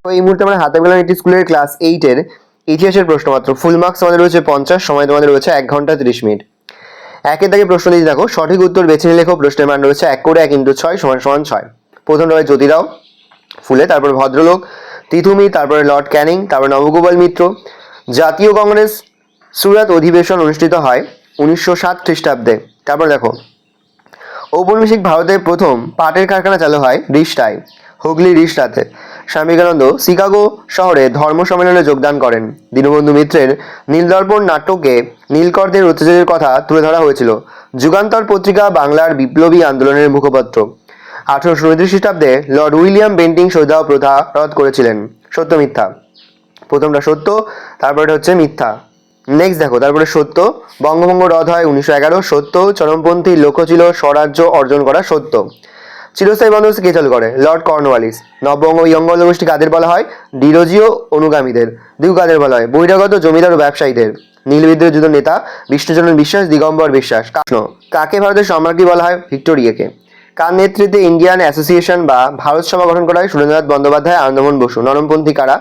তো এই মুহূর্তে আমরা হাতে পেলাম একটি স্কুলের ক্লাস 8-এর ইতিহাসের প্রশ্নপত্র। ফুল মার্কস আমাদের রয়েছে 50, সময় তোমাদের রয়েছে 1 ঘন্টা 30 মিনিট। একের দাগে প্রশ্ন দিয়ে দেখো, সঠিক উত্তর বেছে নিয়ে লেখো। প্রশ্নের মান রয়েছে 1 করে 1 × 6 = 6। প্রথম রয়েছে জ্যোতিরাও ফুলে, তারপর ভদ্রলোক, তিতুমি, তারপরে লর্ড ক্যানিং, তারপর নবগোপাল মিত্র। জাতীয় কংগ্রেস সুরাত অধিবেশন অনুষ্ঠিত হয় 1907 খ্রিস্টাব্দে। তারপর দেখো, ঔপনিবেশিক ভারতে প্রথম পাটের কারখানা চালু হয় রিষ্টায়, হুগলি রিষ্টাতে। স্বামী বিবেকানন্দ শিকাগো শহরে ধর্ম সম্মেলনে যোগদান করেন। দীনবন্ধু মিত্রের নীলদর্পণ নাটকে নীলকরদের অত্যাচারের কথা তুলে ধরা হয়েছিল। যুগান্তর পত্রিকা বাংলার বিপ্লবী আন্দোলনের মুখপত্র। 1829 খ্রিস্টাব্দে লর্ড উইলিয়াম বেন্টিং সতীদাহ প্রথা রদ করেছিলেন। সত্য মিথ্যা? প্রথমটা সত্য, তারপরে হচ্ছে মিথ্যা। নেক্সট দেখো, তারপরে সত্য, বঙ্গভঙ্গ রদ হয় 1911, সত্য। চরমপন্থী লক্ষ্য ছিল স্বরাজ্য অর্জন করা, সত্য। চিরস্থায়ী বন্দোবস্ত কে চালু করে? Lord Cornwallis. নববঙ্গ ইয়ঙ্গল গোষ্ঠী কাদের বলা হয়? ডিরোজিও অনুগামীদের। দিগু কাদের বলা হয়? বহিরাগত জমিদার ও ব্যবসায়ীদের। নীল বিদ্রোহের যুদ্ধ নেতা বিষ্ণুচন্দ্র বিশ্বাস, দিগম্বর বিশ্বাস। কাকে ভারতের সম্রাজ্ঞী বলা হয়? ভিক্টোরিয়াকে। কার নেতৃত্বে ইন্ডিয়ান অ্যাসোসিয়েশন বা ভারত সভা গঠন করা হয়? সুরেন্দ্রনাথ বন্দ্যোপাধ্যায়, আনন্দমোহন বসু। নরমপন্থী কারা?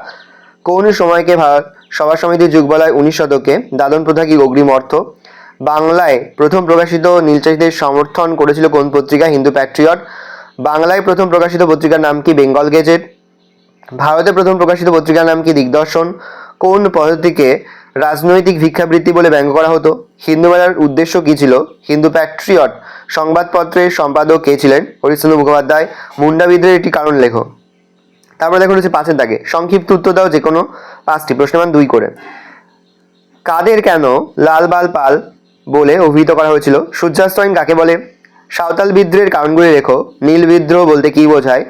কোন সময়কে ভারত সভা সমিতির যুগ বলা হয়? 19 শতকে। দাদন প্রথা কি অগ্রিম অর্থ? বাংলায় প্রথম প্রকাশিত নীলচাষীদের সমর্থন করেছিল কোন পত্রিকা? হিন্দু প্যাট্রিয়ট। বাংলায় প্রথম প্রকাশিত পত্রিকার নাম কি? বেঙ্গল গেজেট। ভারতে প্রথম প্রকাশিত পত্রিকার নাম কি? দিগদর্শন। কোন পদ্ধতিকে রাজনৈতিক ভিক্ষাবৃত্তি বলে ব্যঙ্গ করা হতো? হিন্দু মেলার উদ্দেশ্য কি ছিল? হিন্দু প্যাট্রিয়ট। সংবাদপত্রের সম্পাদক কে ছিলেন? হরিশ্চন্দ্র মুখোপাধ্যায়। মুন্ডা বিদ্রোহের একটি কারণ লেখো। তারপরে দেখো রয়েছে 5-এর দাগে, সংক্ষিপ্ত উত্তর দাও যে কোনো 5টি। প্রশ্নের মান 2 করে। কাদের কেন লাল বাল পাল বলে অভিহিত করা হয়েছিল? সূর্যাস্তয়ন কাকে বলে? সাঁওতাল বিদ্রোহের কারণগুলি লেখো। নীল বিদ্রোহ বলতে কি বোঝায়?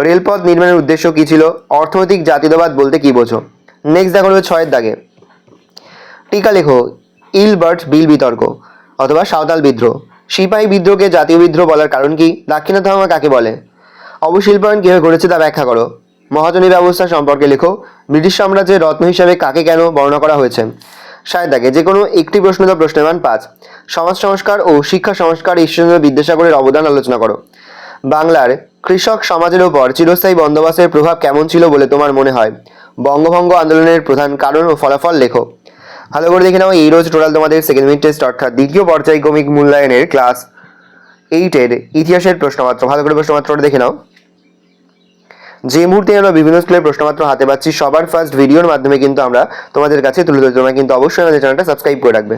রেলপথ নির্মাণের উদ্দেশ্য কি ছিল? অর্থনৈতিক জাতীয়তাবাদ বলতে কি বোঝো? নেক্সট দেখো রয়েছে 6-এর দাগে, টিকা লেখো। ইলবার্ট বিল বিতর্ক অথবা সাঁওতাল বিদ্রোহ। সিপাহী বিদ্রোহকে জাতীয় বিদ্রোহ বলার কারণ কি? দাক্ষিণাত্য কাকে বলে? অবশিল্পায়ন কিভাবে ঘটেছে তা ব্যাখ্যা করো। মহাজনী ব্যবস্থা সম্পর্কে লেখো। ব্রিটিশ সাম্রাজ্যের রত্ন হিসাবে কাকে কেন বর্ণনা করা হয়েছে? 7 দাগে, যে কোনো একটি প্রশ্ন দাও। প্রশ্নের মান 5। সমাজ সংস্কার ও শিক্ষা সংস্কার ঈশ্বরচন্দ্র বিদ্যাসাগরের অবদান আলোচনা করো। বাংলার কৃষক সমাজের উপর চিরস্থায়ী বন্দোবস্তের প্রভাব কেমন ছিল বলে তোমার মনে হয়? বঙ্গভঙ্গ আন্দোলনের প্রধান কারণ ও ফলাফল লেখো। ভালো করে দেখে নাও, এই রোজ টোটাল তোমাদের সেকেন্ড মিড টেস্ট অর্থাৎ দ্বিতীয় পর্যায়ক্রমিক মূল্যায়নের ক্লাস 8-এর ইতিহাসের প্রশ্নপত্র। ভালো করে প্রশ্নপত্রটা দেখে নাও। যে মুহূর্তে আমরা বিভিন্ন স্কুলের প্রশ্নপত্র হাতে পাচ্ছি, সবার ফার্স্ট ভিডিওর মাধ্যমে কিন্তু আমরা তোমাদের কাছে তুলে ধরি। তোমরা কিন্তু অবশ্যই আমাদের চ্যানেলটা সাবস্ক্রাইব করে রাখবে।